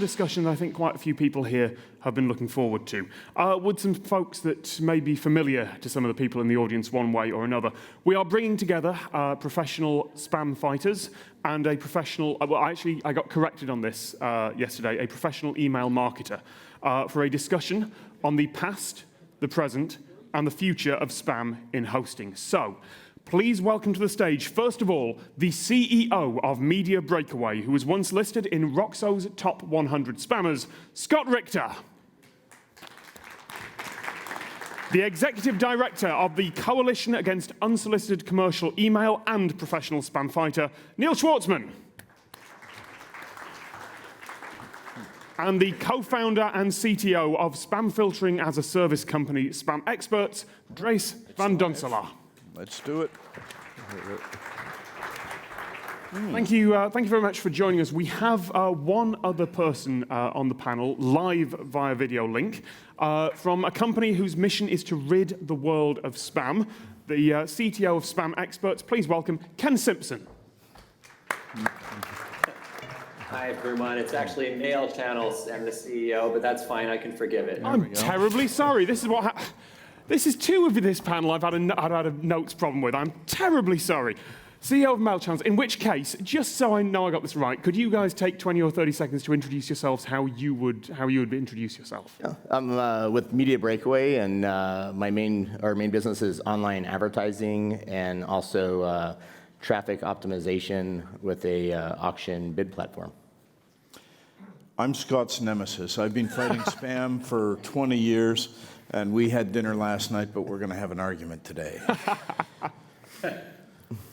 discussion I think quite a few people here have been looking forward to. With some folks that may be familiar to some of the people in the audience one way or another, we are bringing together professional spam fighters and a professional, actually I got corrected on this yesterday, a professional email marketer for a discussion on the past, the present, and the future of spam in hosting. So, please welcome to the stage, first of all, the CEO of Media Breakaway, who was once listed in Roxo's Top 100 Spammers, Scott Richter. The Executive Director of the Coalition Against Unsolicited Commercial Email and Professional Spam Fighter, Neil Schwartzman. And the co-founder and CTO of spam filtering as a service company, Spam Experts, Drees van Dunselaar. Let's do it. Thank you very much for joining us. We have one other person on the panel, live via video link, from a company whose mission is to rid the world of spam. The CTO of Spam Experts. Please welcome Ken Simpson. Hi, everyone. It's actually Mail Channels and the CEO, but that's fine. I can forgive it. I'm terribly sorry. This is what. This is two of this panel I've had a notes problem with. I'm terribly sorry. CEO of Mail Channels, in which case, just so I know I got this right, could you guys take 20 or 30 seconds to introduce yourselves how you would introduce yourself? Yeah. I'm with Media Breakaway, and our main business is online advertising and also traffic optimization with a auction bid platform. I'm Scott's nemesis. I've been fighting spam for 20 years. And we had dinner last night, but we're going to have an argument today.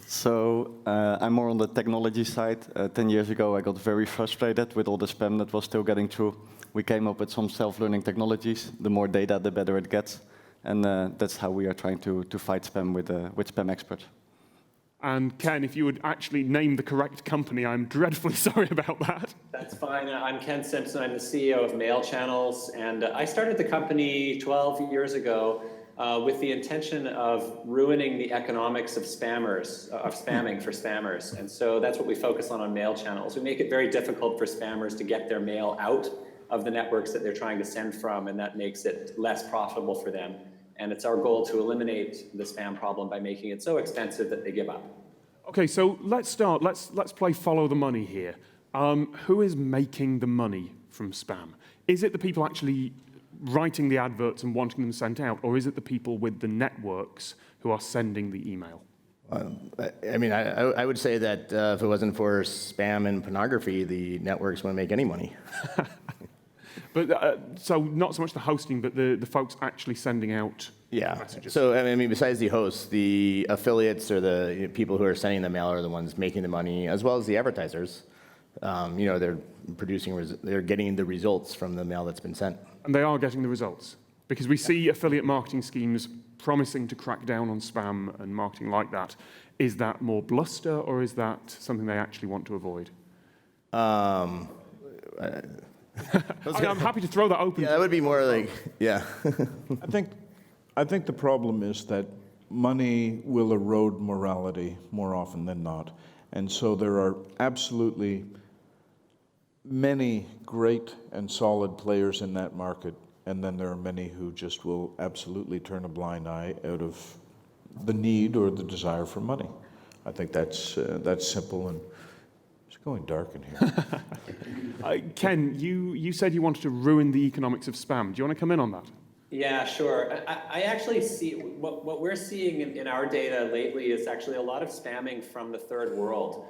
So I'm more on the technology side. 10 years ago, I got very frustrated with all the spam that was still getting through. We came up with some self-learning technologies. The more data, the better it gets. And that's how we are trying to fight spam with Spam Experts. And Ken, if you would actually name the correct company, I'm dreadfully sorry about that. That's fine. I'm Ken Simpson. I'm the CEO of Mail Channels, and I started the company 12 years ago with the intention of ruining the economics of spamming for spammers. And so that's what we focus on Mail Channels. We make it very difficult for spammers to get their mail out of the networks that they're trying to send from, and that makes it less profitable for them. And it's our goal to eliminate the spam problem by making it so expensive that they give up. Okay, so let's start. Let's play follow the money here. Who is making the money from spam? Is it the people actually writing the adverts and wanting them sent out, or is it the people with the networks who are sending the email? I mean, I would say that if it wasn't for spam and pornography, the networks wouldn't make any money. But so not so much the hosting, but the folks actually sending out messages. So I mean, besides the hosts, the affiliates or the people who are sending the mail are the ones making the money, as well as the advertisers. They're they're getting the results from the mail that's been sent. And they are getting the results, because we see affiliate marketing schemes promising to crack down on spam and marketing like that. Is that more bluster, or is that something they actually want to avoid? I'm happy to throw that open. Yeah, that would be more like, yeah. I think the problem is that money will erode morality more often than not. And so there are absolutely many great and solid players in that market, and then there are many who just will absolutely turn a blind eye out of the need or the desire for money. I think that's simple, and it's going dark in here. Ken, you said you wanted to ruin the economics of spam. Do you want to come in on that? Yeah, sure. I actually see what we're seeing in our data lately is actually a lot of spamming from the third world.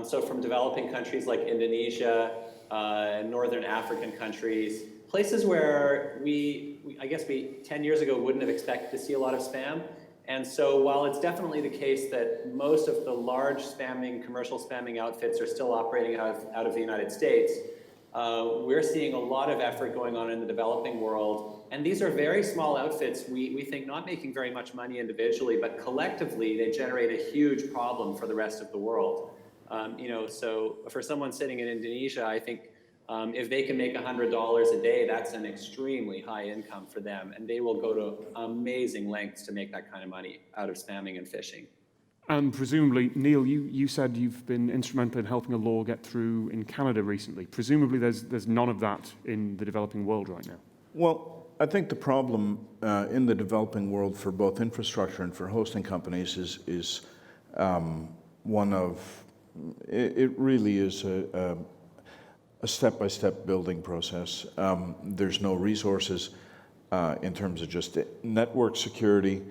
So from developing countries like Indonesia and northern African countries, places where I guess 10 years ago wouldn't have expected to see a lot of spam. And so while it's definitely the case that most of the large commercial spamming outfits are still operating out of the United States, we're seeing a lot of effort going on in the developing world. And these are very small outfits, we think not making very much money individually, but collectively they generate a huge problem for the rest of the world. So for someone sitting in Indonesia, I think if they can make $100 a day, that's an extremely high income for them, and they will go to amazing lengths to make that kind of money out of spamming and phishing. And presumably, Neil, you said you've been instrumental in helping a law get through in Canada recently. Presumably there's none of that in the developing world right now. Well, I think the problem in the developing world for both infrastructure and for hosting companies is one of, it really is a step-by-step building process. There's no resources in terms of just network security.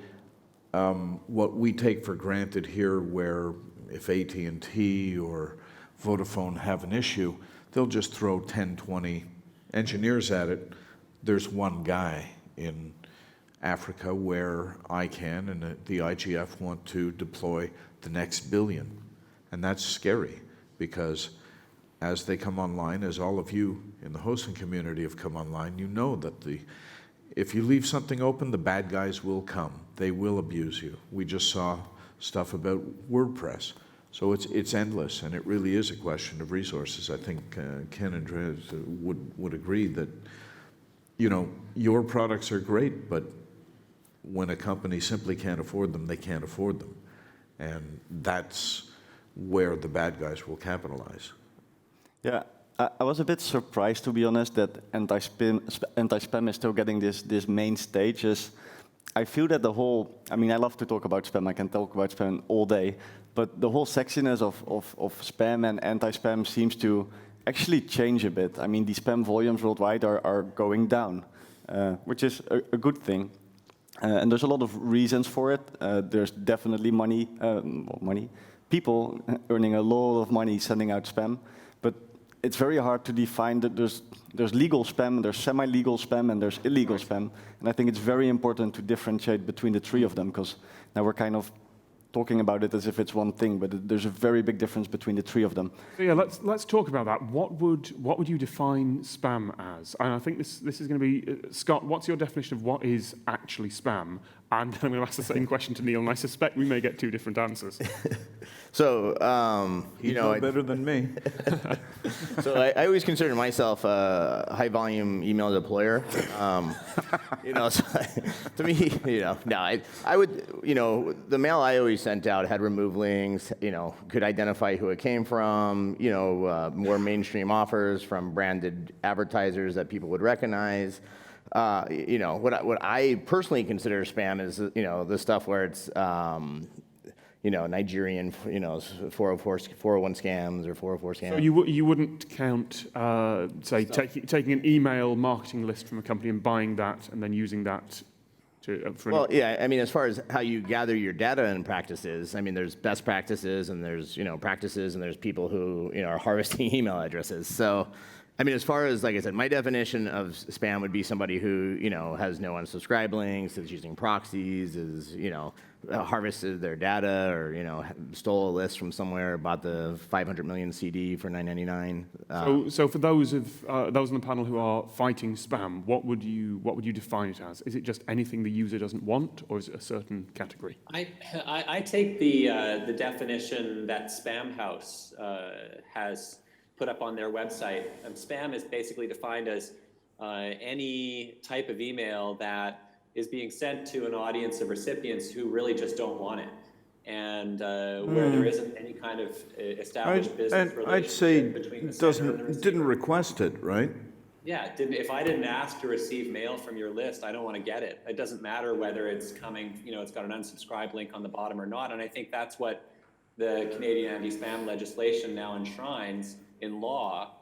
What we take for granted here, where if AT&T or Vodafone have an issue, they'll just throw 10, 20 engineers at it. There's one guy in Africa where ICANN and the IGF want to deploy the next billion. And that's scary, because as they come online, as all of you in the hosting community have come online, you know that if you leave something open, the bad guys will come. They will abuse you. We just saw stuff about WordPress. So it's endless, and it really is a question of resources. I think Ken and Andreas would agree that, you know, your products are great, but when a company simply can't afford them, they can't afford them. And that's where the bad guys will capitalize. Yeah, I was a bit surprised, to be honest, that anti-spam is still getting this main stage. I feel that the whole, I mean, I love to talk about spam. I can talk about spam all day. But the whole sexiness of spam and anti-spam seems to actually change a bit. I mean, the spam volumes worldwide are going down, which is a good thing. And there's a lot of reasons for it. There's definitely people earning a lot of money sending out spam. But it's very hard to define that there's legal spam, there's semi-legal spam, and there's illegal spam. And I think it's very important to differentiate between the three of them, because now we're kind of talking about it as if it's one thing, but there's a very big difference between the three of them. So yeah, let's talk about that. What would you define spam as? And I think this is going to be Scott. What's your definition of what is actually spam? And I'm going to ask the same question to Neil, and I suspect we may get two different answers. So, You know better than me. So I always consider myself a high-volume email deployer. You know, so to me, you know, no, I would, you know, the mail I always sent out had remove links, you know, could identify who it came from, you know, more mainstream offers from branded advertisers that people would recognize. You know, what I personally consider spam is, you know, the stuff where it's, you know, Nigerian, you know, 401 scams or 404 scams. So you wouldn't count, say, taking an email marketing list from a company and buying that and then using that to. Well, yeah, I mean, as far as how you gather your data and practices, I mean, there's best practices and there's, you know, practices and there's people who, you know, are harvesting email addresses. So, I mean, as far as, like I said, my definition of spam would be somebody who, you know, has no unsubscribe links, is using proxies, is, you know, harvested their data, or, you know, stole a list from somewhere, bought the 500 million CD for $9.99. So for those on the panel who are fighting spam, what would you define it as? Is it just anything the user doesn't want, or is it a certain category? I take the definition that Spam House has put up on their website. Spam is basically defined as any type of email that is being sent to an audience of recipients who really just don't want it, and where there isn't any kind of established business relationship I'd say between the sender and the receiver. didn't request it, right? Yeah, if I didn't ask to receive mail from your list, I don't want to get it. It doesn't matter whether it's coming, you know, it's got an unsubscribe link on the bottom or not, and I think that's what the Canadian anti-spam legislation now enshrines in law,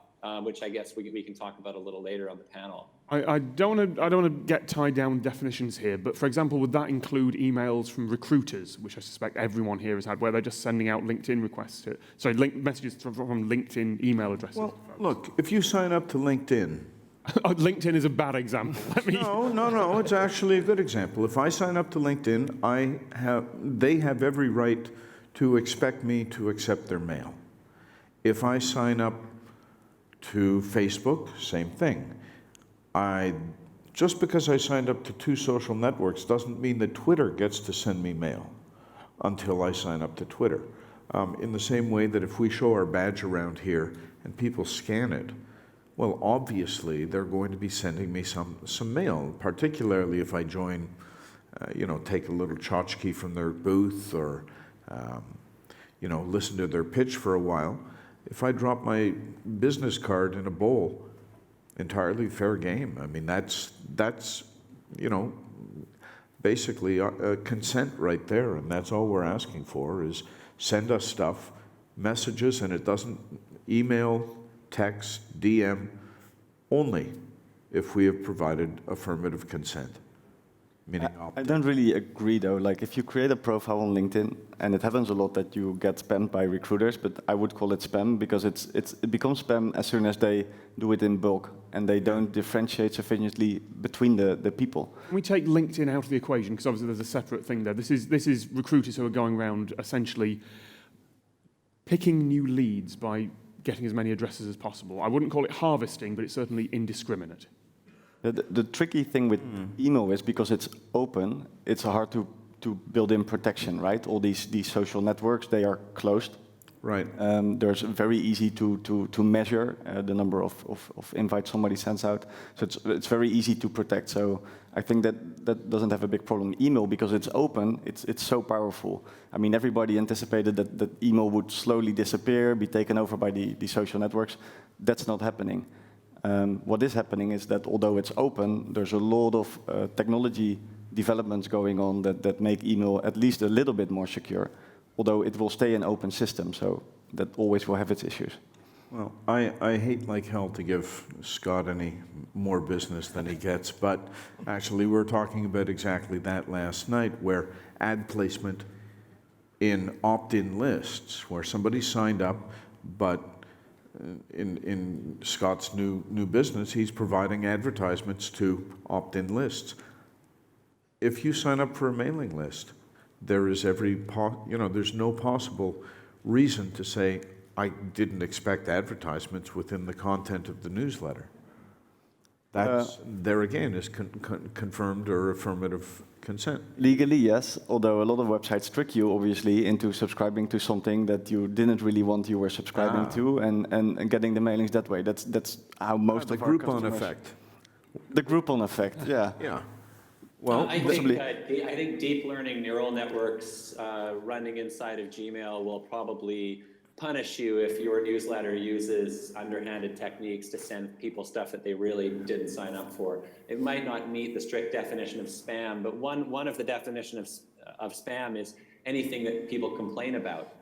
which I guess we can talk about a little later on the panel. I don't want to get tied down with definitions here, but for example, would that include emails from recruiters, which I suspect everyone here has had, where they're just sending out LinkedIn requests, messages from LinkedIn email addresses? Well, look, if you sign up to LinkedIn. LinkedIn is a bad example. No, it's actually a good example. If I sign up to LinkedIn, they have every right to expect me to accept their mail. If I sign up to Facebook, same thing. Just because I signed up to 2 social networks doesn't mean that Twitter gets to send me mail until I sign up to Twitter. In the same way that if we show our badge around here and people scan it, well, obviously they're going to be sending me some mail, particularly if I join, you know, take a little tchotchke from their booth or listen to their pitch for a while. If I drop my business card in a bowl, entirely fair game. I mean, that's basically consent right there, and that's all we're asking for is send us stuff, messages, and it doesn't email, text, DM, only if we have provided affirmative consent. Meaning I don't really agree though. Like if you create a profile on LinkedIn, and it happens a lot that you get spammed by recruiters, but I would call it spam because it becomes spam as soon as they do it in bulk and they don't differentiate sufficiently between the people. Can we take LinkedIn out of the equation? Because obviously there's a separate thing there. This is recruiters who are going around essentially picking new leads by getting as many addresses as possible. I wouldn't call it harvesting, but it's certainly indiscriminate. The tricky thing with email is because it's open, it's hard to build in protection, right? All these social networks, they are closed. Right. There's very easy to measure the number of invites somebody sends out. So it's very easy to protect. So I think that doesn't have a big problem. Email, because it's open, it's so powerful. I mean, everybody anticipated that email would slowly disappear, be taken over by the social networks. That's not happening. What is happening is that although it's open, there's a lot of technology developments going on that make email at least a little bit more secure, although it will stay an open system, so that always will have its issues. Well, I hate like hell to give Scott any more business than he gets, but actually we were talking about exactly that last night, where ad placement in opt-in lists, where somebody signed up, but in Scott's new business, he's providing advertisements to opt-in lists. If you sign up for a mailing list, there is there's no possible reason to say, I didn't expect advertisements within the content of the newsletter. That's, there again, is confirmed or affirmative consent. Legally, yes, although a lot of websites trick you, obviously, into subscribing to something that you didn't really want you were subscribing to, and getting the mailings that way. That's how most of our customers... The Groupon effect. The Groupon effect, yeah. Yeah. Well, I think deep learning neural networks running inside of Gmail will probably punish you if your newsletter uses underhanded techniques to send people stuff that they really didn't sign up for. It might not meet the strict definition of spam, but one of the definitions of spam is anything that people complain about.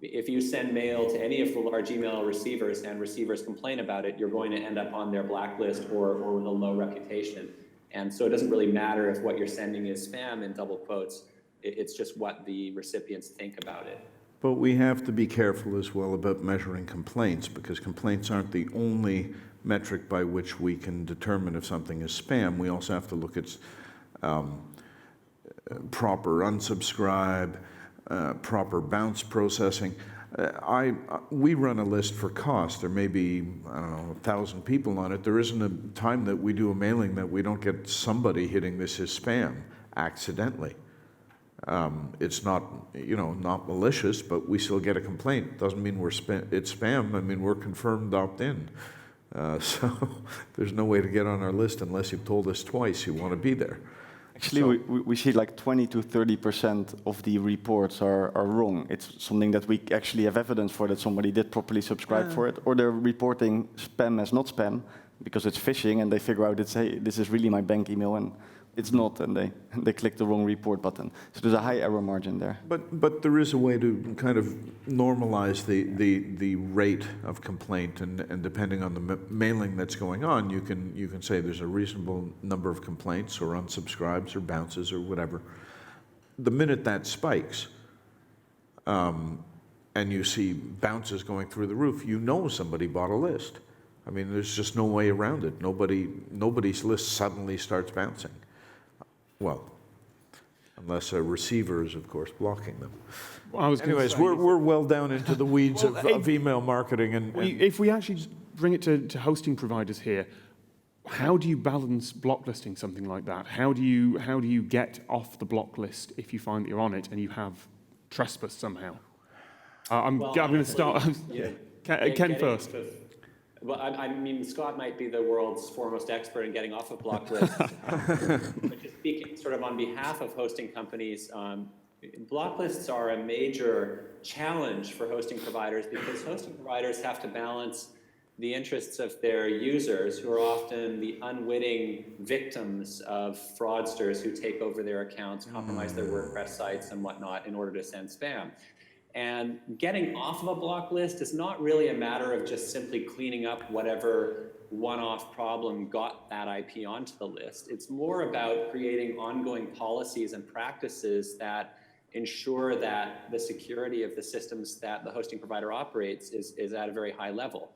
If you send mail to any of the large email receivers and receivers complain about it, you're going to end up on their blacklist or with a low reputation. And so it doesn't really matter if what you're sending is spam in double quotes. It's just what the recipients think about it. but we have to be careful as well about measuring complaints, because complaints aren't the only metric by which we can determine if something is spam. We also have to look at proper unsubscribe, proper bounce processing. We run a list for cost. There may be, I don't know, 1,000 people on it. There isn't a time that we do a mailing that we don't get somebody hitting this as spam accidentally. It's not, not malicious, but we still get a complaint. Doesn't mean it's spam. I mean, we're confirmed opt-in. So there's no way to get on our list unless you've told us twice you want to be there. Actually, we see like 20 to 30% of the reports are wrong. It's something that we actually have evidence for, that somebody did properly subscribe for it, or they're reporting spam as not spam because it's phishing, and they figure out hey, this is really my bank email, and it's not, and they click the wrong report button. So there's a high error margin there. But there is a way to kind of normalize the rate of complaint, and depending on the mailing that's going on, you can say there's a reasonable number of complaints or unsubscribes or bounces or whatever. The minute that spikes, and you see bounces going through the roof, somebody bought a list. I mean, there's just no way around it. Nobody's list suddenly starts bouncing. Well, unless a receiver is, of course, blocking them. Well, anyways, we're well down into the weeds of email marketing. If we actually bring it to hosting providers here, how do you balance blocklisting something like that? How do you get off the block list if you find that you're on it and you have trespass somehow? I'm going to start. Ken first. Well, I mean, Scott might be the world's foremost expert in getting off of block lists. But just speaking sort of on behalf of hosting companies, Block lists are a major challenge for hosting providers because hosting providers have to balance the interests of their users, who are often the unwitting victims of fraudsters who take over their accounts, compromise their WordPress sites and whatnot in order to send spam. And getting off of a block list is not really a matter of just simply cleaning up whatever one-off problem got that IP onto the list. It's more about creating ongoing policies and practices that ensure that the security of the systems that the hosting provider operates is at a very high level.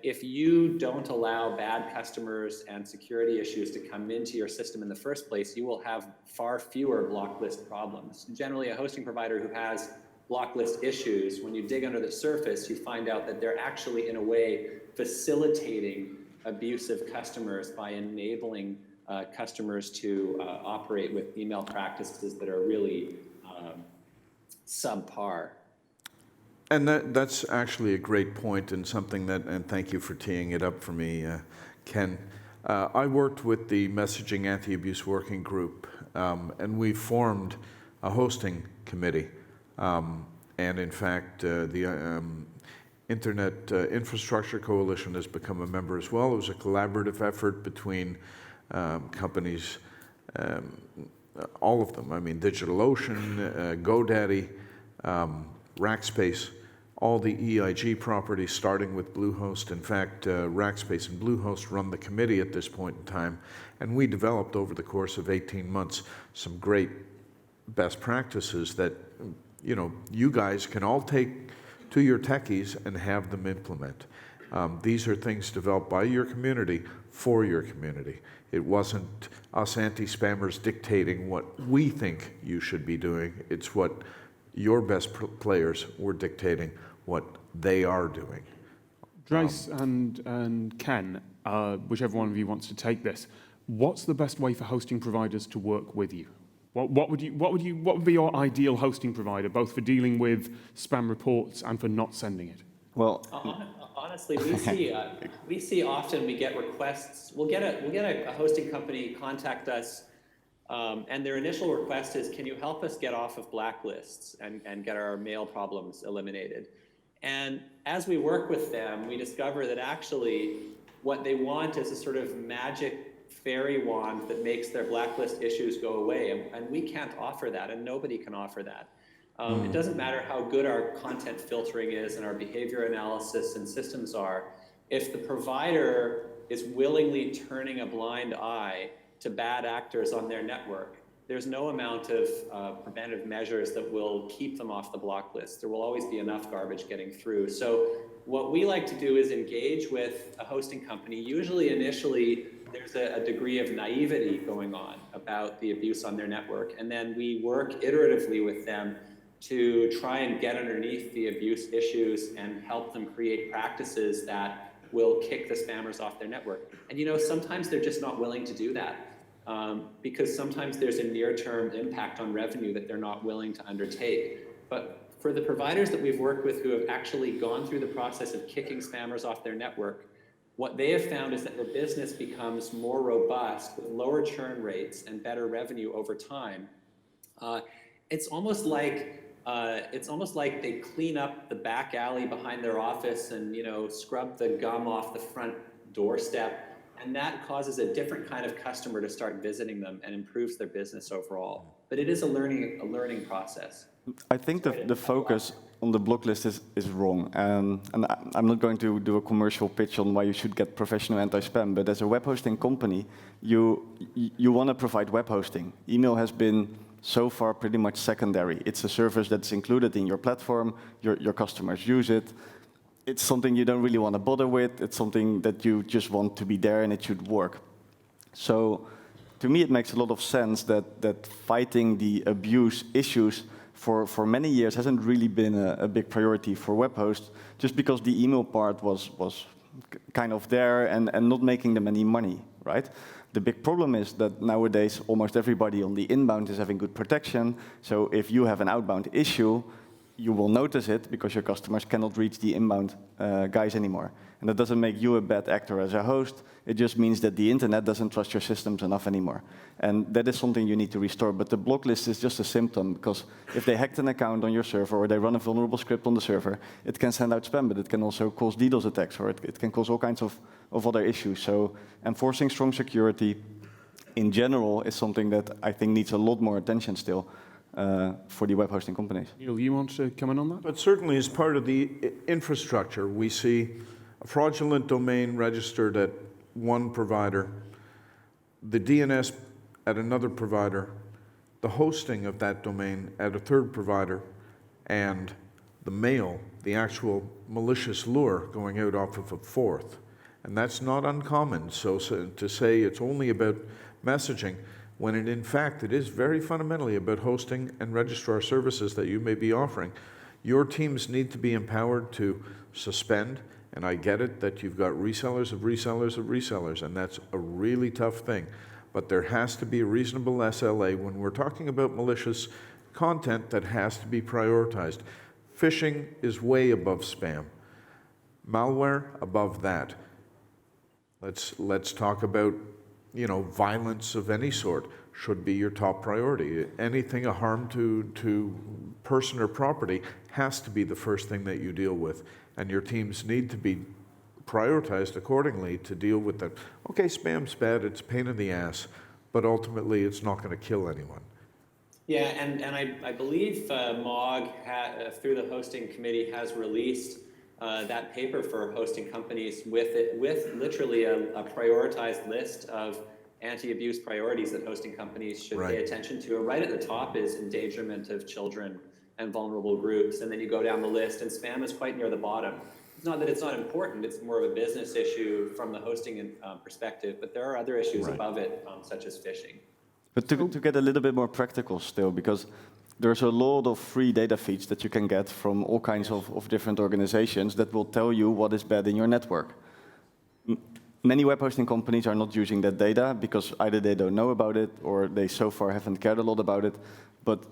If you don't allow bad customers and security issues to come into your system in the first place, you will have far fewer block list problems. Generally, a hosting provider who has block list issues, when you dig under the surface, you find out that they're actually, in a way, facilitating abusive customers by enabling customers to operate with email practices that are really subpar. And that's actually a great point, and something that, and thank you for teeing it up for me, Ken. I worked with the Messaging Anti-Abuse Working Group, and we formed a hosting committee. And in fact, the Internet Infrastructure Coalition has become a member as well. It was a collaborative effort between companies, all of them. I mean, DigitalOcean, GoDaddy, Rackspace, all the EIG properties, starting with Bluehost. In fact, Rackspace and Bluehost run the committee at this point in time, and we developed over the course of 18 months some great best practices that you guys can all take to your techies and have them implement. These are things developed by your community for your community. It wasn't us anti-spammers dictating what we think you should be doing. It's what your best players were dictating what they are doing. Drace and Ken, whichever one of you wants to take this, what's the best way for hosting providers to work with you? What would be your ideal hosting provider, both for dealing with spam reports and for not sending it? Well, honestly, we see often we get requests. We'll get a hosting company contact us. And their initial request is, can you help us get off of blacklists and get our mail problems eliminated? And as we work with them, we discover that actually what they want is a sort of magic fairy wand that makes their blacklist issues go away. And we can't offer that, and nobody can offer that. It doesn't matter how good our content filtering is and our behavior analysis and systems are. If the provider is willingly turning a blind eye to bad actors on their network, there's no amount of preventive measures that will keep them off the block list. There will always be enough garbage getting through. So what we like to do is engage with a hosting company. Usually initially, there's a degree of naivety going on about the abuse on their network. And then we work iteratively with them to try and get underneath the abuse issues and help them create practices that will kick the spammers off their network. And sometimes they're just not willing to do that because sometimes there's a near-term impact on revenue that they're not willing to undertake. But for the providers that we've worked with who have actually gone through the process of kicking spammers off their network, what they have found is that their business becomes more robust with lower churn rates and better revenue over time. It's almost like they clean up the back alley behind their office and scrub the gum off the front doorstep, and that causes a different kind of customer to start visiting them and improves their business overall. But it is a learning process. I think the focus on the block list is wrong. And I'm not going to do a commercial pitch on why you should get professional anti-spam, but as a web hosting company, you want to provide web hosting. Email has been so far pretty much secondary. It's a service that's included in your platform, your customers use it. It's something you don't really want to bother with. It's something that you just want to be there and it should work. So to me, it makes a lot of sense that fighting the abuse issues for many years hasn't really been a big priority for web hosts, just because the email part was kind of there and not making them any money, right? The big problem is that nowadays almost everybody on the inbound is having good protection. So if you have an outbound issue, you will notice it because your customers cannot reach the inbound guys anymore. And that doesn't make you a bad actor as a host. It just means that the internet doesn't trust your systems enough anymore. And that is something you need to restore. But the block list is just a symptom, because if they hacked an account on your server or they run a vulnerable script on the server, it can send out spam, but it can also cause DDoS attacks, or it can cause all kinds of other issues. So enforcing strong security in general is something that I think needs a lot more attention still for the web hosting companies. Neil, you want to come in on that? But certainly as part of the infrastructure, we see a fraudulent domain registered at one provider, the DNS at another provider, the hosting of that domain at a third provider, and the mail, the actual malicious lure going out off of a fourth. And that's not uncommon. So to say it's only about messaging, when in fact it is very fundamentally about hosting and registrar services that you may be offering. Your teams need to be empowered to suspend, and I get it that you've got resellers of resellers of resellers, and that's a really tough thing. But there has to be a reasonable SLA when we're talking about malicious content that has to be prioritized. Phishing is way above spam. Malware, above that. Let's talk about, violence of any sort should be your top priority. Anything a harm to person or property has to be the first thing that you deal with, and your teams need to be prioritized accordingly to deal with that. Okay, spam's bad, it's a pain in the ass, but ultimately it's not going to kill anyone. Yeah, and I believe MOG, through the hosting committee, has released that paper for hosting companies with literally a prioritized list of anti-abuse priorities that hosting companies should pay attention to. And right at the top is endangerment of children and vulnerable groups, and then you go down the list, and spam is quite near the bottom. It's not that it's not important, it's more of a business issue from the hosting perspective, but there are other issues above it, such as phishing. But to get a little bit more practical still, because there's a lot of free data feeds that you can get from all kinds of different organizations that will tell you what is bad in your network. Many web hosting companies are not using that data because either they don't know about it or they so far haven't cared a lot about it. But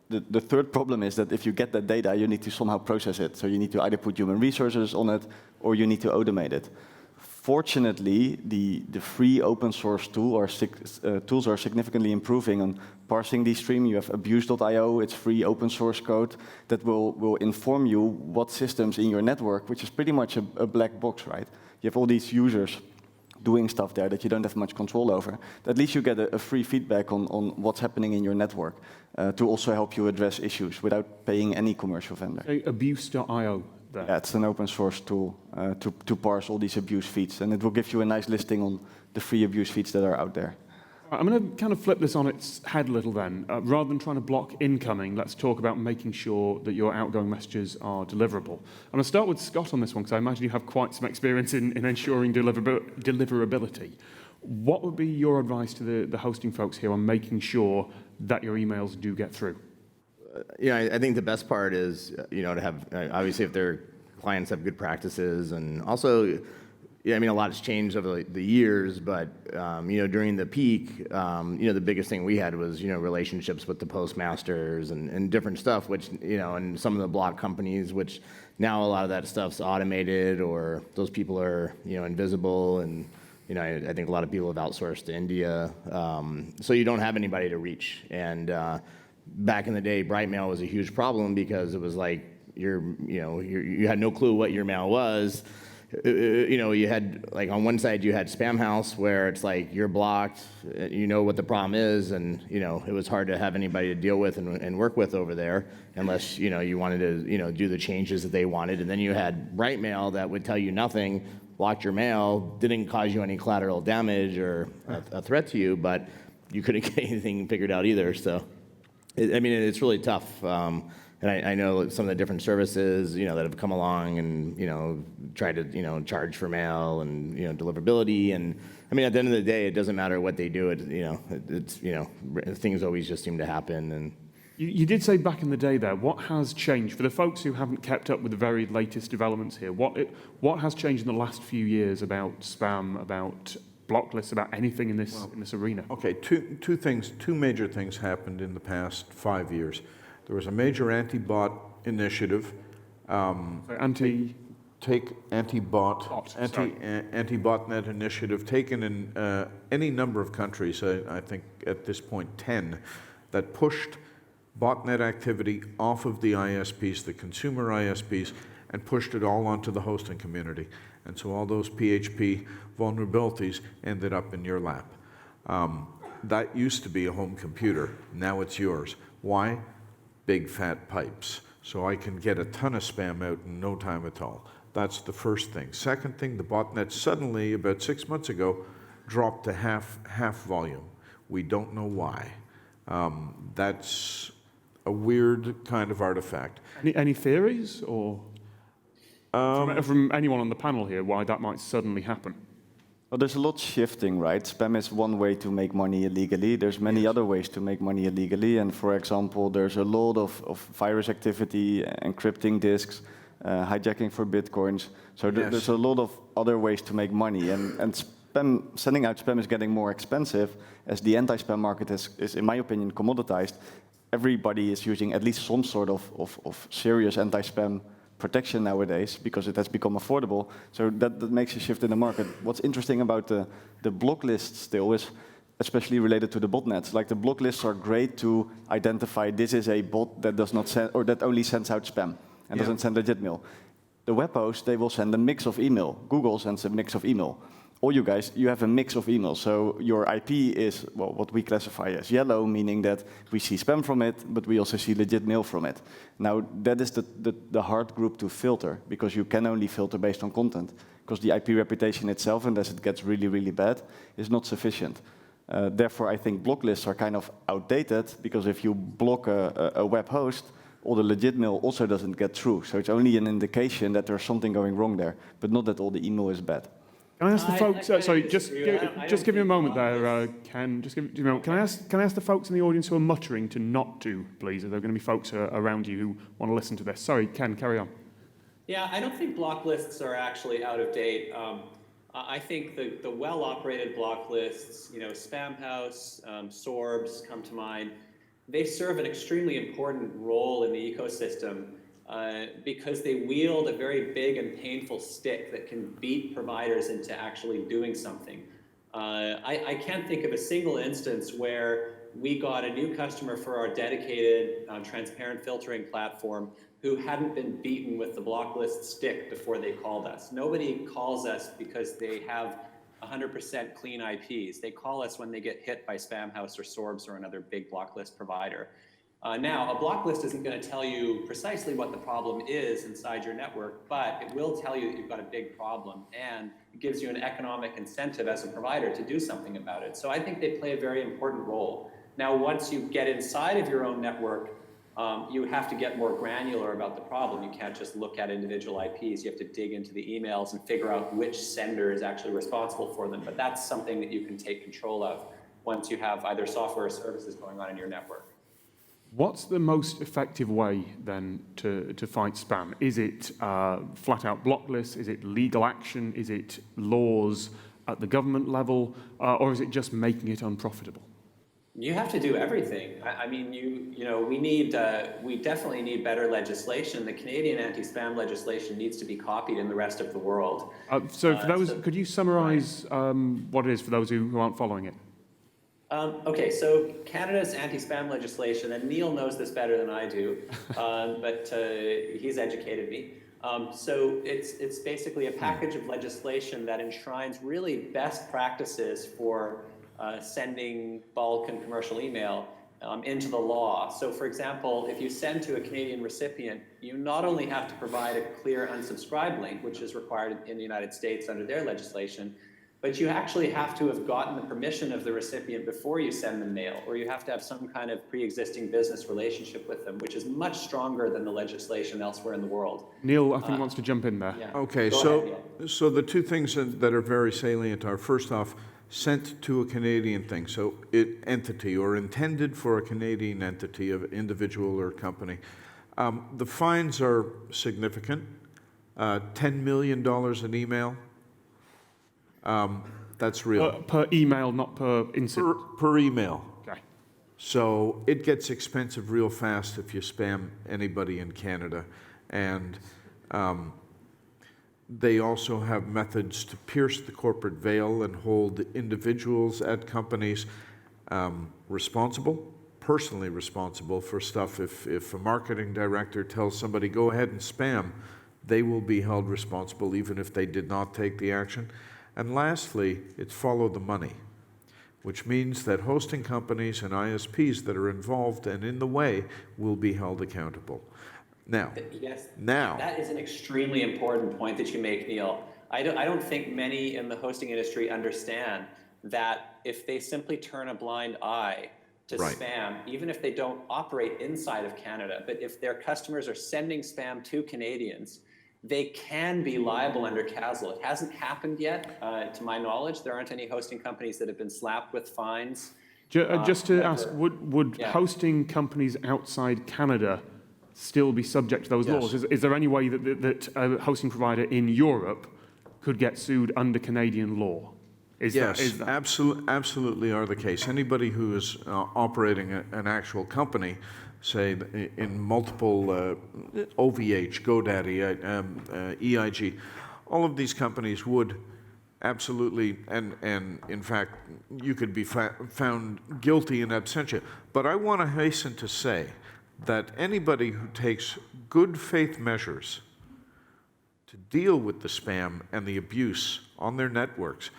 the third problem is that if you get that data, you need to somehow process it. So you need to either put human resources on it or you need to automate it. Fortunately, the free open source tools are significantly improving on parsing the stream. You have abuse.io, it's free open source code that will inform you what systems in your network, which is pretty much a black box, right? You have all these users doing stuff there that you don't have much control over. At least you get a free feedback on what's happening in your network to also help you address issues without paying any commercial vendor. Abuse.io. Yeah, it's an open source tool to parse all these abuse feeds, and it will give you a nice listing on the free abuse feeds that are out there. I'm going to kind of flip this on its head a little then. Rather than trying to block incoming, let's talk about making sure that your outgoing messages are deliverable. I'm going to start with Scott on this one, because I imagine you have quite some experience in ensuring deliverability. What would be your advice to the hosting folks here on making sure that your emails do get through? I think the best part is, to have, obviously if their clients have good practices, and also, a lot has changed over the years, but, during the peak, the biggest thing we had was, relationships with the postmasters and different stuff, which, and some of the block companies, which now a lot of that stuff's automated, or those people are, invisible, and, I think a lot of people have outsourced to India, so you don't have anybody to reach. And back in the day, Bright Mail was a huge problem because it was like you had no clue what your mail was. You had, like, on one side you had Spam House, where it's like you're blocked, you know what the problem is, and it was hard to have anybody to deal with and work with over there unless you wanted to do the changes that they wanted. And then you had Bright Mail that would tell you nothing, blocked your mail, didn't cause you any collateral damage or a threat to you, but you couldn't get anything figured out either. So it's really tough. And I know some of the different services, that have come along and, try to, charge for mail and, deliverability. And at the end of the day, it doesn't matter what they do. Things always just seem to happen. And you did say back in the day there, what has changed? For the folks who haven't kept up with the very latest developments here, what has changed in the last few years about spam, about block lists, about anything in this arena? Okay, two major things happened in the past 5 years. There was a major anti-bot initiative. So Anti-botnet initiative taken in any number of countries, I think at this point 10, that pushed botnet activity off of the ISPs, the consumer ISPs, and pushed it all onto the hosting community. And so all those PHP vulnerabilities ended up in your lap. That used to be a home computer. Now it's yours. Why? Big fat pipes. So I can get a ton of spam out in no time at all. That's the first thing. Second thing, the botnet suddenly, about 6 months ago, dropped to half volume. We don't know why. That's a weird kind of artifact. Any theories, or from anyone on the panel here, why that might suddenly happen? Well, there's a lot shifting, right? Spam is one way to make money illegally. There's many other ways to make money illegally. And for example, there's a lot of virus activity, encrypting disks, hijacking for bitcoins. So there's a lot of other ways to make money. And spam, sending out spam is getting more expensive as the anti-spam market is, in my opinion, commoditized. Everybody is using at least some sort of serious anti-spam protection nowadays because it has become affordable. So that makes a shift in the market. What's interesting about the block lists still is, especially related to the botnets, like the block lists are great to identify this is a bot that does not send, or that only sends out spam and doesn't send legit mail. The web hosts, they will send a mix of email. Google sends a mix of email. All you guys, you have a mix of emails. So your IP is, well, what we classify as yellow, meaning that we see spam from it, but we also see legit mail from it. Now, that is the hard group to filter, because you can only filter based on content, because the IP reputation itself, unless it gets really, really bad, is not sufficient. Therefore, I think block lists are kind of outdated, because if you block a web host, all the legit mail also doesn't get through. So it's only an indication that there's something going wrong there, but not that all the email is bad. Can I ask the folks? Sorry, just give me a moment there, Ken. Just give me a moment. Can I ask the folks in the audience who are muttering to not do, please? Are there going to be folks around you who want to listen to this? Sorry, Ken, carry on. Yeah, I don't think block lists are actually out of date. I think the well-operated block lists, Spamhaus, Sorbs come to mind. They serve an extremely important role in the ecosystem. Because they wield a very big and painful stick that can beat providers into actually doing something. I can't think of a single instance where we got a new customer for our dedicated transparent filtering platform who hadn't been beaten with the block list stick before they called us. Nobody calls us because they have 100% clean IPs. They call us when they get hit by Spamhaus or Sorbs or another big block list provider. Now, a block list isn't going to tell you precisely what the problem is inside your network, but it will tell you that you've got a big problem, and it gives you an economic incentive as a provider to do something about it. So I think they play a very important role. Now, once you get inside of your own network, you have to get more granular about the problem. You can't just look at individual IPs. You have to dig into the emails and figure out which sender is actually responsible for them. But that's something that you can take control of once you have either software or services going on in your network. What's the most effective way, then, to fight spam? Is it flat-out block lists? Is it legal action? Is it laws at the government level? Or is it just making it unprofitable? You have to do everything. I mean, we definitely need better legislation. The Canadian anti-spam legislation needs to be copied in the rest of the world. So for those, could you summarize what it is for those who aren't following it? Okay, so Canada's anti-spam legislation, and Neil knows this better than I do, but he's educated me. So it's basically a package of legislation that enshrines really best practices for sending bulk and commercial email into the law. So for example, if you send to a Canadian recipient, you not only have to provide a clear unsubscribe link, which is required in the United States under their legislation, but you actually have to have gotten the permission of the recipient before you send them mail, or you have to have some kind of pre-existing business relationship with them, which is much stronger than the legislation elsewhere in the world. Neil, I think, wants to jump in there. Yeah. Okay, so the two things that are very salient are, first off, sent to a Canadian thing, so entity or intended for a Canadian entity of individual or company. The fines are significant, $10 million an email. That's real. Per email, not per incident. Per email. Okay. So it gets expensive real fast if you spam anybody in Canada. And they also have methods to pierce the corporate veil and hold individuals at companies responsible, personally responsible for stuff. If a marketing director tells somebody, go ahead and spam, they will be held responsible even if they did not take the action. And lastly, it's follow the money, which means that hosting companies and ISPs that are involved and in the way will be held accountable. Now, That is an extremely important point that you make, Neil. I don't think many in the hosting industry understand that if they simply turn a blind eye to spam, even if they don't operate inside of Canada, but if their customers are sending spam to Canadians, they can be liable under CASL. It hasn't happened yet, to my knowledge. There aren't any hosting companies that have been slapped with fines. Just to ask, would hosting companies outside Canada still be subject to those laws? Is there any way that a hosting provider in Europe could get sued under Canadian law? Yes, absolutely are the case. Anybody who is operating an actual company, say in multiple OVH, GoDaddy, EIG, all of these companies would absolutely, and in fact, you could be found guilty in absentia. But I want to hasten to say that anybody who takes good faith measures to deal with the spam and the abuse on their networks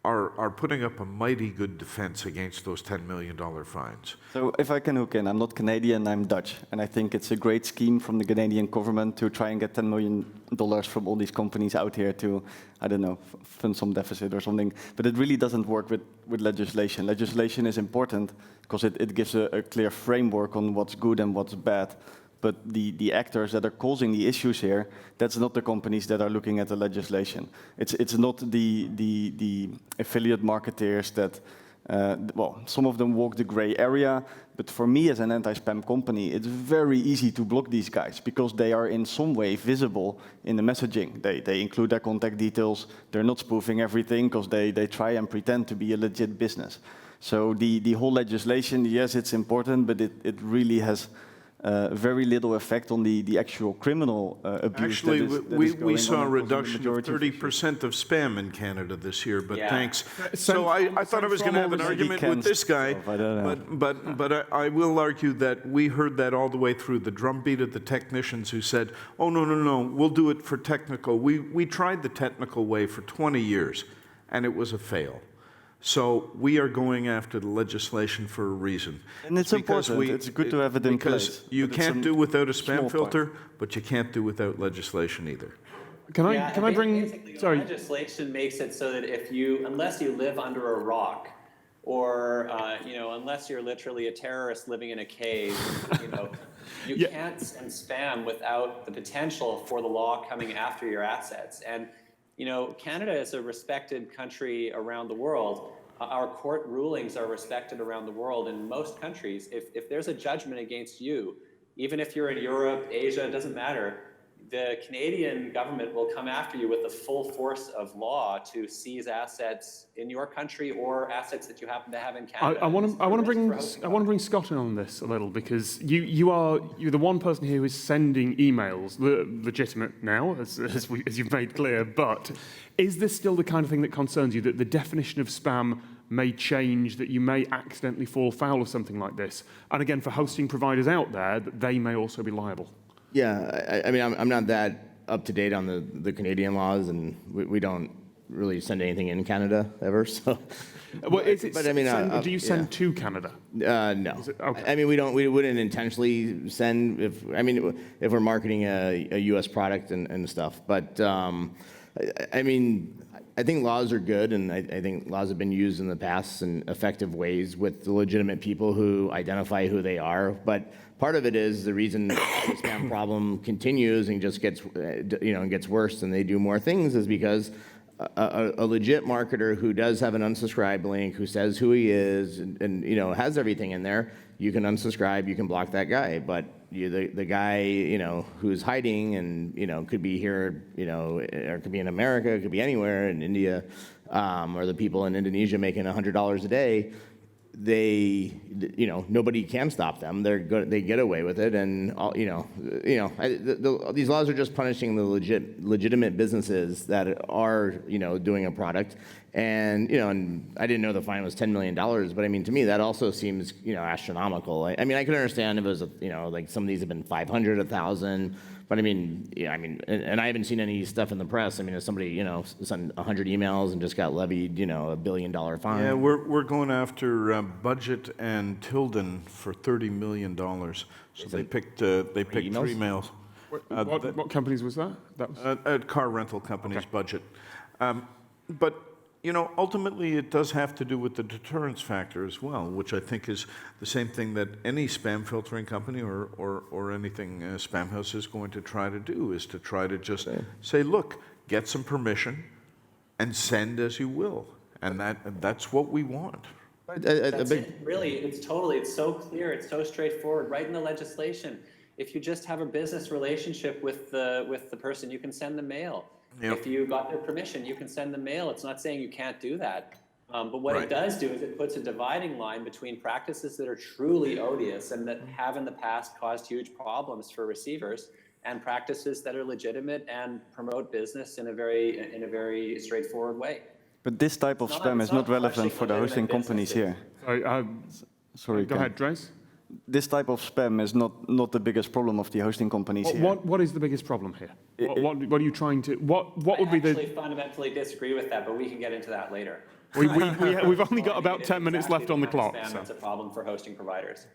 are putting up a mighty good defense against those $10 million fines. So if I can hook in, I'm not Canadian, I'm Dutch. And I think it's a great scheme from the Canadian government to try and get $10 million from all these companies out here to, I don't know, fund some deficit or something. But it really doesn't work with legislation. Legislation is important because it gives a clear framework on what's good and what's bad. But the actors that are causing the issues here, that's not the companies that are looking at the legislation. It's not the affiliate marketers that, well, some of them walk the gray area. But for me as an anti-spam company, it's very easy to block these guys because they are in some way visible in the messaging. They include their contact details. They're not spoofing everything because they try and pretend to be a legit business. So the whole legislation, yes, it's important, but it really has very little effect on the actual criminal abuse. Actually, we saw a reduction of 30% of spam in Canada this year, but thanks. So I thought I was going to have an argument with this guy, but I will argue that we heard that all the way through the drumbeat of the technicians who said, oh, no, we'll do it for technical. We tried the technical way for 20 years, and it was a fail. So we are going after the legislation for a reason. And it's important. It's good to have it in place. Because you can't do without a spam filter, but you can't do without legislation either. Can I bring? Sorry. Legislation makes it so that unless you live under a rock, or unless you're literally a terrorist living in a cave, you can't send spam without the potential for the law coming after your assets. And Canada is a respected country around the world. Our court rulings are respected around the world. In most countries, if there's a judgment against you, even if you're in Europe, Asia, it doesn't matter, the Canadian government will come after you with the full force of law to seize assets in your country or assets that you happen to have in Canada. I want to bring Scott in on this a little, because you're the one person here who is sending emails, legitimate now, as you've made clear. But is this still the kind of thing that concerns you, that the definition of spam may change, that you may accidentally fall foul of something like this? And again, for hosting providers out there, that they may also be liable. Yeah, I mean, I'm not that up to date on the Canadian laws, and we don't really send anything in Canada ever. So, well, do you send to Canada? No. Okay. I mean, we wouldn't intentionally send if we're marketing a U.S. product and stuff. But I mean, I think laws are good, and I think laws have been used in the past in effective ways with the legitimate people who identify who they are. But part of it is the reason the spam problem continues and just gets worse, and they do more things, is because a legit marketer who does have an unsubscribe link, who says who he is, and has everything in there, you can unsubscribe, you can block that guy. But the guy who's hiding and could be here, or could be in America, it could be anywhere in India, or the people in Indonesia making $100 a day. they, nobody can stop them. They're good. They get away with it, and these laws are just punishing the legitimate businesses that are, doing a product. And and I didn't know the fine was $10 million, but I mean, to me, that also seems, astronomical. I mean, I could understand if it was, like some of these have been 500, 1,000. But I mean, and I haven't seen any stuff in the press. I mean, if somebody, sent 100 emails and just got levied, $1 billion fine. Yeah, we're going after Budget and Tilden for $30 million. So they picked three mails. What companies was that? That was Car rental companies' Okay. budget. But ultimately it does have to do with the deterrence factor as well, which I think is the same thing that any spam filtering company or anything Spam House is going to try to do, is to try to just say, look, get some permission and send as you will. And that's what we want. That's it. Really, it's so clear, it's so straightforward, right in the legislation. If you just have a business relationship with the person, you can send the mail. Yep. If you got their permission, you can send the mail. It's not saying you can't do that. But what it does do is it puts a dividing line between practices that are truly odious and that have in the past caused huge problems for receivers, and practices that are legitimate and promote business in a very straightforward way. But this type of spam is not relevant for the hosting companies here. Sorry, go ahead, Dres. This type of spam is not the biggest problem of the hosting companies here. What is the biggest problem here? What are you trying to? What would be the? I actually fundamentally disagree with that, but we can get into that later. We've only got about 10 minutes left on the clock. Spam that's a problem for hosting providers.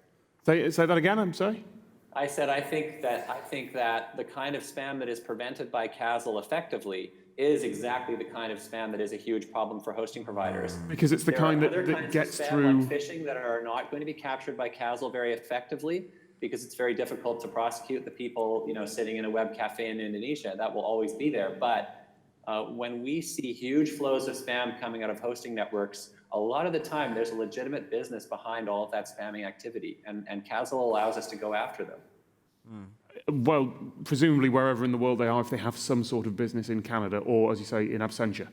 Say that again. I'm sorry. I said I think that the kind of spam that is prevented by CASL effectively is exactly the kind of spam that is a huge problem for hosting providers. Because it's the kind that gets through. Like phishing that are not going to be captured by CASL very effectively, because it's very difficult to prosecute the people sitting in a web cafe in Indonesia. That will always be there. But when we see huge flows of spam coming out of hosting networks, a lot of the time there's a legitimate business behind all of that spamming activity, and CASL allows us to go after them. Well, presumably wherever in the world they are, if they have some sort of business in Canada or, as you say, in absentia.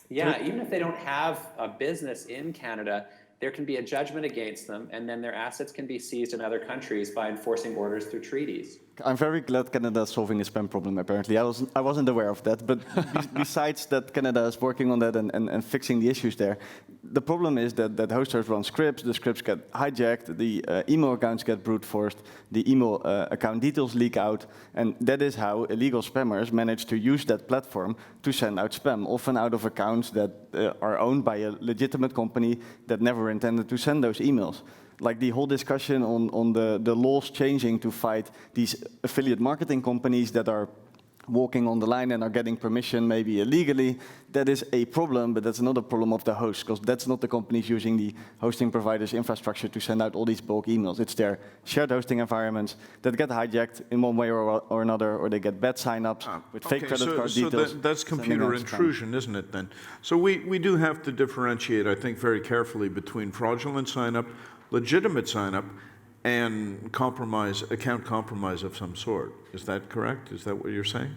Yeah, even if they don't have a business in Canada, there can be a judgment against them, and then their assets can be seized in other countries by enforcing borders through treaties. I'm very glad Canada is solving the spam problem, apparently. I wasn't aware of that, but besides that, Canada is working on that and fixing the issues there. The problem is that hosters run scripts, the scripts get hijacked, the email accounts get brute forced, the email account details leak out, and that is how illegal spammers manage to use that platform to send out spam, often out of accounts that are owned by a legitimate company that never intended to send those emails. Like the whole discussion on the laws changing to fight these affiliate marketing companies that are walking on the line and are getting permission maybe illegally, that is a problem, but that's not a problem of the host, because that's not the companies using the hosting providers' infrastructure to send out all these bulk emails. It's their shared hosting environments that get hijacked in one way or another, or they get bad sign-ups with fake credit card details. So that's computer intrusion, isn't it, then? So we do have to differentiate, I think, very carefully between fraudulent sign-up, legitimate sign-up, and account compromise of some sort. Is that correct? Is that what you're saying?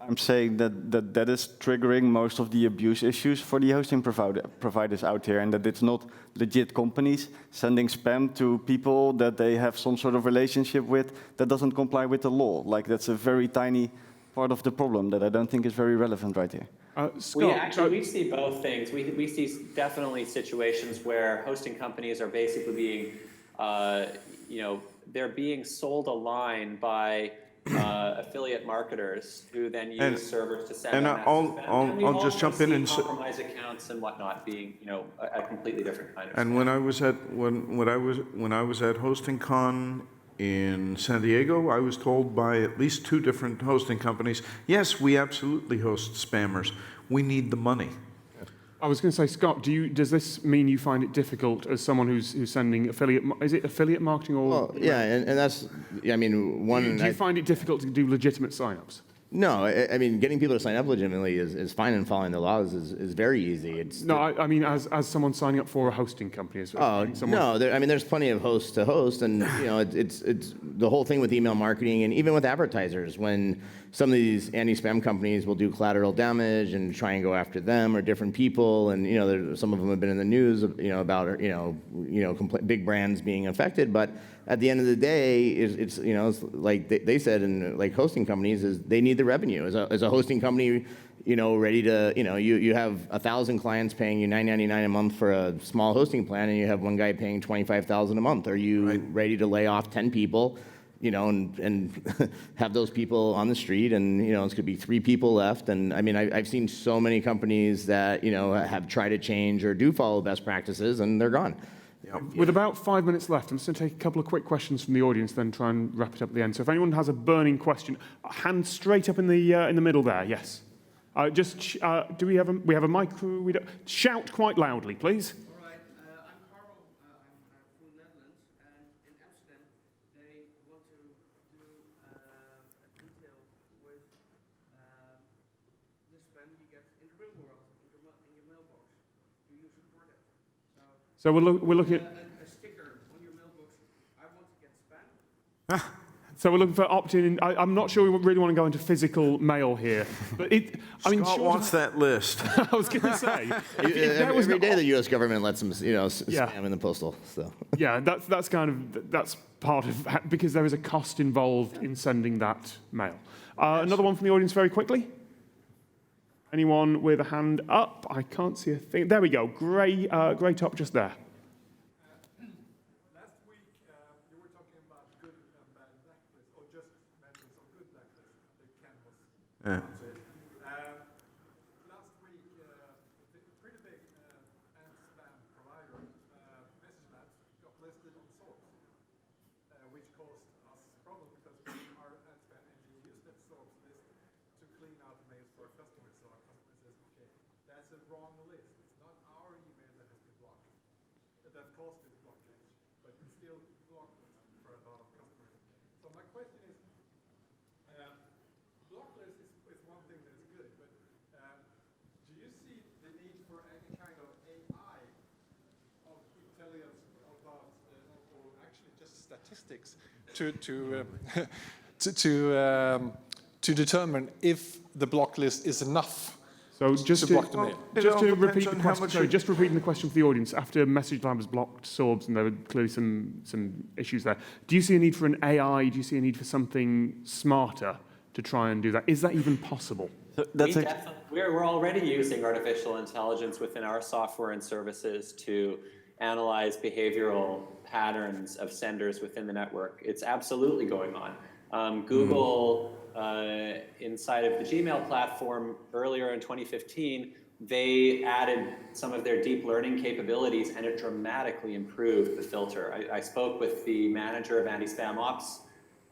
I'm saying that is triggering most of the abuse issues for the hosting providers out here, and that it's not legit companies sending spam to people that they have some sort of relationship with that doesn't comply with the law. Like, that's a very tiny part of the problem that I don't think is very relevant right here. Scott, we see both things. We see definitely situations where hosting companies are basically being, they're being sold a line by affiliate marketers who then use servers to send. And I'll just jump in and say, compromise accounts and whatnot being, a completely different kind of. And when I was at HostingCon in San Diego, I was told by at least 2 different hosting companies, yes, we absolutely host spammers. We need the money. I was going to say, Scott, does this mean you find it difficult as someone who's sending affiliate? Is it affiliate marketing or? Well, yeah, and that's, I mean, one. Do you find it difficult to do legitimate signups? No, I mean, getting people to sign up legitimately is fine, and following the laws is very easy. I mean, as someone signing up for a hosting company. No, there's plenty of hosts to host, and it's the whole thing with email marketing, and even with advertisers. When some of these anti-spam companies will do collateral damage and try and go after them or different people, and some of them have been in the news, about big brands being affected. But at the end of the day, it's like they said, in like hosting companies, is they need the revenue. As a hosting company, ready to, you have 1,000 clients paying you $9.99 a month for a small hosting plan, and you have one guy paying $25,000 a month. Are you ready to lay off 10 people? And have those people on the street, and it's going to be 3 people left. And I mean, I've seen so many companies that have tried to change or do follow best practices, and they're gone. With about 5 minutes left, I'm just going to take a couple of quick questions from the audience, then try and wrap it up at the end. So if anyone has a burning question, hand straight up in the middle there. Yes. Do we have a mic? Shout quite loudly, please. So we're looking at a sticker on your mailbox. I want to get spam. So we're looking for opt-in. I'm not sure we really want to go into physical mail here, but Scott wants that list. I was going to say every day the U.S. government lets them, spam in the postal. So yeah, that's part of, because there is a cost involved in sending that mail. Another one from the audience, very quickly. Anyone with a hand up? I can't see a thing. There we go. Grey top just there. Last week, you were talking about good and bad blacklists, or just mentioned some good blacklists. The canvas. Yeah. Last week, a pretty big anti-spam provider, MessageLabs, got listed on Source, which caused us problems because our anti-spam engine used that Source list to clean out mails for our customers. So our customer says, okay, that's a wrong list. It's not our email that has been blocked. That caused this blockage, but we still blocked them for a lot of customers. So my question is, blocklist is one thing that's good, but do you see the need for any kind of AI of intelligence about, or actually just statistics to determine if the block list is enough? So just to block the mail. repeat the question, sorry, just repeating the question for the audience. After MessageLabs blocked Sorbs, and there were clearly some issues there, do you see a need for an AI? Do you see a need for something smarter to try and do that? Is that even possible? We're already using artificial intelligence within our software and services to analyze behavioral patterns of senders within the network. It's absolutely going on. Google, inside of the Gmail platform earlier in 2015, they added some of their deep learning capabilities, and it dramatically improved the filter. I spoke with the manager of anti-spam ops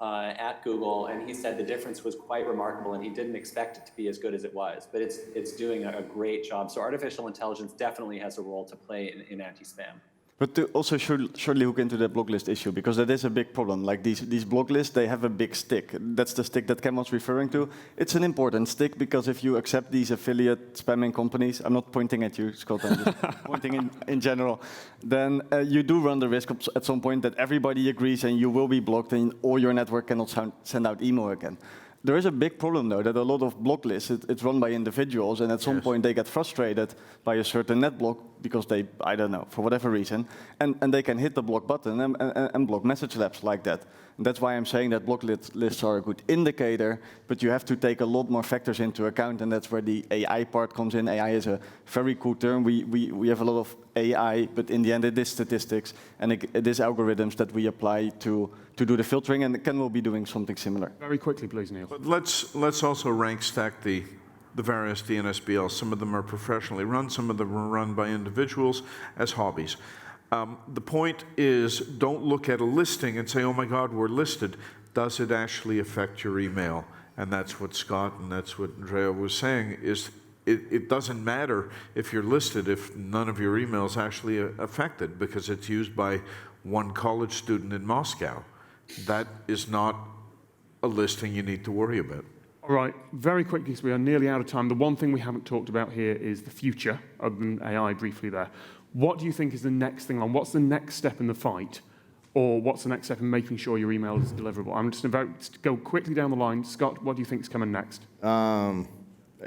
at Google, and he said the difference was quite remarkable, and he didn't expect it to be as good as it was, but it's doing a great job. So artificial intelligence definitely has a role to play in anti-spam. But to also surely hook into the block list issue, because that is a big problem. Like these block lists, they have a big stick. That's the stick that Ken was referring to. It's an important stick, because if you accept these affiliate spamming companies, I'm not pointing at you, Scott, I'm just pointing in general, then you do run the risk at some point that everybody agrees and you will be blocked and or your network cannot send out email again. There is a big problem, though, that a lot of block lists, it's run by individuals, and at some point they get frustrated by a certain net block because they, I don't know, for whatever reason, and they can hit the block button and block MessageLabs like that. And that's why I'm saying that block lists are a good indicator, but you have to take a lot more factors into account, and that's where the AI part comes in. AI is a very cool term. We have a lot of AI, but in the end it is statistics, and it is algorithms that we apply to do the filtering, and Ken will be doing something similar. Very quickly, please, Neil. But let's also rank stack the various DNSBLs. Some of them are professionally run, some of them are run by individuals as hobbies. The point is, don't look at a listing and say, oh my God, we're listed. Does it actually affect your email? And that's what Scott and that's what Andrea was saying, is it doesn't matter if you're listed if none of your emails actually affected, because it's used by one college student in Moscow. That is not a listing you need to worry about. All right, very quickly, because we are nearly out of time. The one thing we haven't talked about here is the future, other than AI briefly there. What do you think is the next thing on? What's the next step in the fight or what's the next step in making sure your email is deliverable? I'm just about to go quickly down the line. Scott, what do you think is coming next?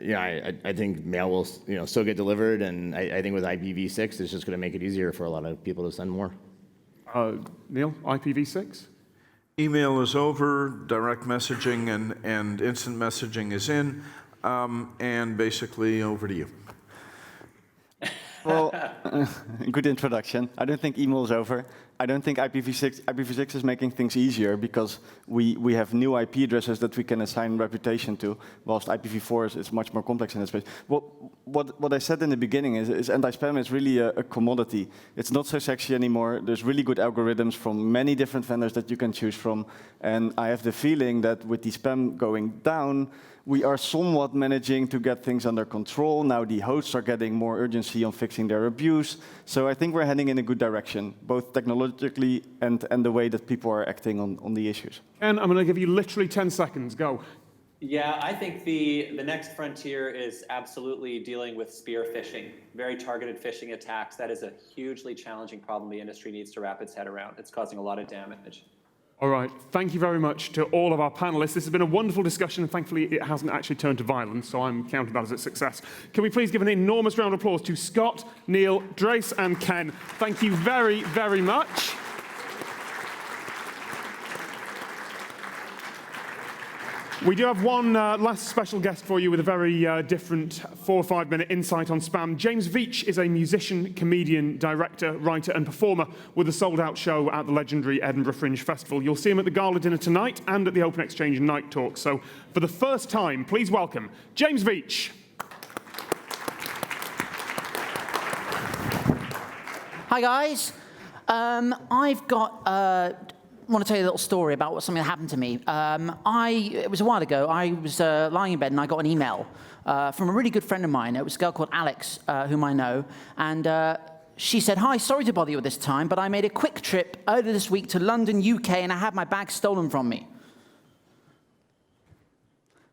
Yeah, I think mail will still get delivered, and I think with IPv6, it's just going to make it easier for a lot of people to send more. Neil, IPv6? Email is over, direct messaging and instant messaging is in, and basically over to you. Well, good introduction. I don't think email is over. I don't think IPv6 is making things easier because we have new IP addresses that we can assign reputation to, whilst IPv4 is much more complex in that space. What I said in the beginning is anti-spam is really a commodity. It's not so sexy anymore. There's really good algorithms from many different vendors that you can choose from. And I have the feeling that with the spam going down, we are somewhat managing to get things under control. Now the hosts are getting more urgency on fixing their abuse. So I think we're heading in a good direction, both technologically and the way that people are acting on the issues. Ken, I'm going to give you literally 10 seconds. Go. Yeah, I think the next frontier is absolutely dealing with spear phishing, very targeted phishing attacks. That is a hugely challenging problem the industry needs to wrap its head around. It's causing a lot of damage. All right, thank you very much to all of our panelists. This has been a wonderful discussion, and thankfully it hasn't actually turned to violence, so I'm counting that as a success. Can we please give an enormous round of applause to Scott, Neil, Drace, and Ken? Thank you very, very much. We do have one last special guest for you with a very different 4 or 5 minute insight on spam. James Veitch is a musician, comedian, director, writer and performer with a sold-out show at the legendary Edinburgh Fringe Festival. You'll see him at the gala dinner tonight and at the Open Exchange Night Talk. So for the first time, please welcome James Veitch. Hi guys. I want to tell you a little story about something that happened to me. It was a while ago. I was lying in bed and I got an email from a really good friend of mine. It was a girl called Alex, whom I know. And she said, "Hi, sorry to bother you at this time, but I made a quick trip earlier this week to London, UK, and I had my bag stolen from me.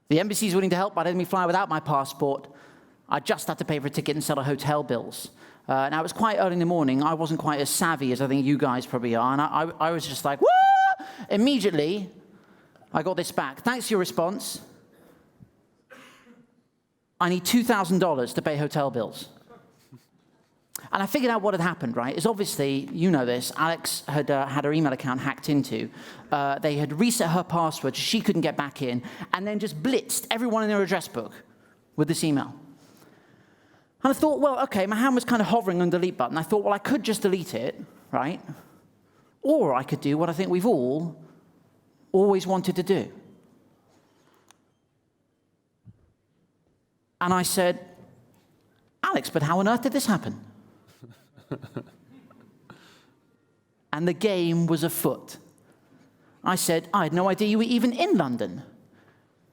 The embassy is willing to help by letting me fly without my passport. I just had to pay for a ticket and settle hotel bills." Now, it was quite early in the morning. I wasn't quite as savvy as I think you guys probably are. And I was just like, "What?" Immediately, I got this back. "Thanks for your response. I need $2,000 to pay hotel bills." And I figured out what had happened, right? Is obviously, you know this, Alex had had her email account hacked into. They had reset her password so she couldn't get back in, and then just blitzed everyone in their address book with this email. And I thought, well, okay, my hand was kind of hovering on the delete button. I thought, well, I could just delete it, right? Or I could do what I think we've all always wanted to do. And I said, "Alex, but how on earth did this happen?" And the game was afoot. I said, "I had no idea you were even in London.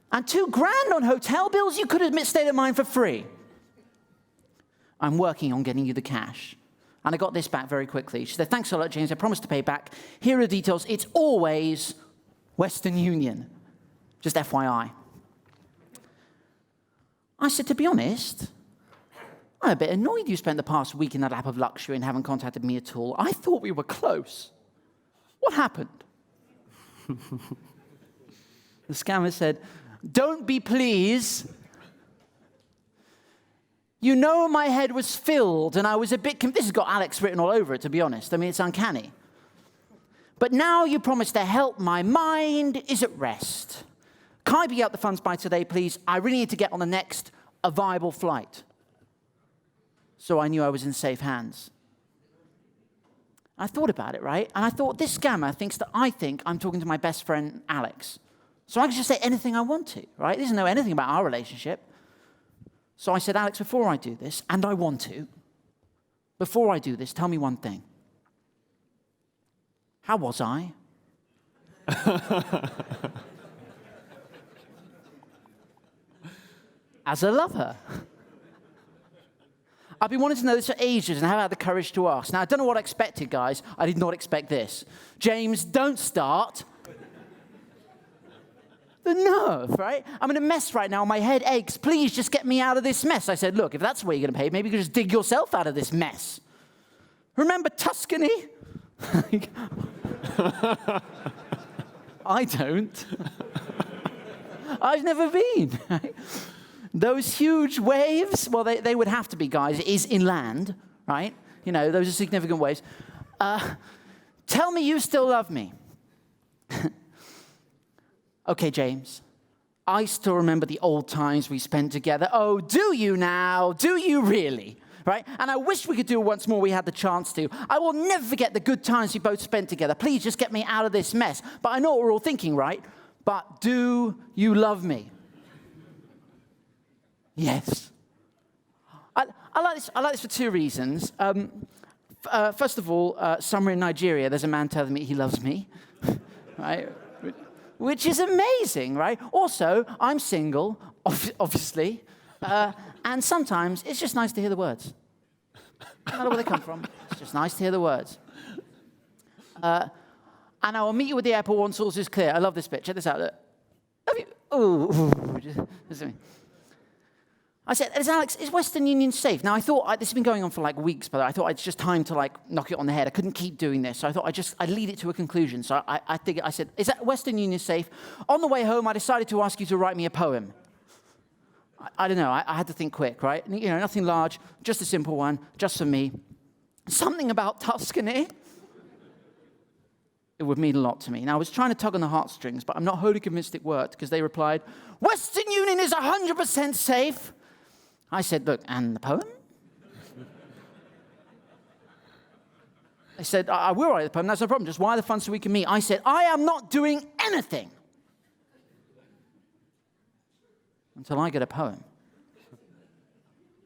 And $2,000 on hotel bills? You could have stayed at mine for free. I'm working on getting you the cash." And I got this back very quickly. She said, "Thanks a lot, James. I promised to pay back. Here are the details. It's always Western Union. Just FYI." I said, "To be honest, I'm a bit annoyed you spent the past week in that lap of luxury and haven't contacted me at all. I thought we were close. What happened?" The scammer said, "Don't be pleased. You know my head was filled and I was a bit... This has got Alex written all over it, to be honest. I mean, it's uncanny. But now you promised to help, my mind is at rest. Can I be out the funds by today, please? I really need to get on the next a viable flight." So I knew I was in safe hands. I thought about it, right? And I thought, this scammer thinks that I think I'm talking to my best friend, Alex. So I can just say anything I want to, right? He doesn't know anything about our relationship. So I said, "Alex, before I do this, and I want to, before I do this, tell me one thing. How was I?" As a lover. I've been wanting to know this for ages and I haven't had the courage to ask. Now, I don't know what I expected, guys. I did not expect this. "James, don't start." The nerve, right? I'm in a mess right now. My head aches. Please just get me out of this mess. I said, "Look, if that's the way you're going to pay, maybe you could just dig yourself out of this mess. Remember Tuscany?" I don't. I've never been. Right? Those huge waves, well, they would have to be, guys. It is inland, right? You know, those are significant waves. Tell me you still love me. Okay, James. I still remember the old times we spent together. Oh, do you now? Do you really? Right? And I wish we could do it once more. We had the chance to. I will never forget the good times we both spent together. Please just get me out of this mess. But I know what we're all thinking, right? But do you love me? Yes. I like this. I like this for two reasons. First of all, somewhere in Nigeria, there's a man telling me he loves me, right? Which is amazing, right? Also, I'm single, obviously, and sometimes it's just nice to hear the words. I don't know where they come from. It's just nice to hear the words. And I will meet you at the airport once all is clear. I love this bit. Check this out. Look. Love you. Ooh. I said, Alex, is Western Union safe? Now, I thought, this has been going on for like weeks, but I thought it's just time to like knock it on the head. I couldn't keep doing this, so I thought I'd lead it to a conclusion. So I said, is that Western Union safe? On the way home, I decided to ask you to write me a poem. I don't know, I had to think quick, right? You know, nothing large, just a simple one, just for me. Something about Tuscany. It would mean a lot to me. Now, I was trying to tug on the heartstrings, but I'm not wholly convinced it worked, because they replied, Western Union is 100% safe. I said, look, and the poem? They said, I will write the poem, that's no problem, just wire the funds so we can meet. I said, I am not doing anything until I get a poem.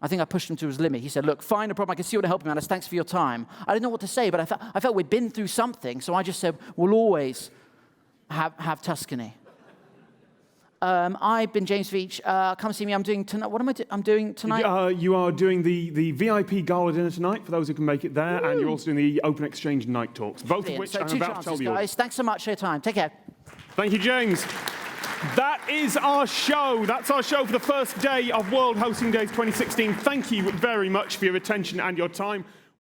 I think I pushed him to his limit. He said, look, fine, no problem, I can see what to help him out. Thanks for your time. I didn't know what to say, but I felt we'd been through something, so I just said, we'll always have Tuscany. I've been James Veach. Come see me. I'm doing tonight. What am I doing? I'm doing tonight. You are doing the VIP gala dinner tonight for those who can make it there, and you're also doing the Open Exchange night talks, both of which so I'm two about to tell chances, you. guys. Thanks so much for your time. Take care. Thank you, James. That is our show. That's our show for the first day of World Hosting Days 2016. Thank you very much for your attention and your time.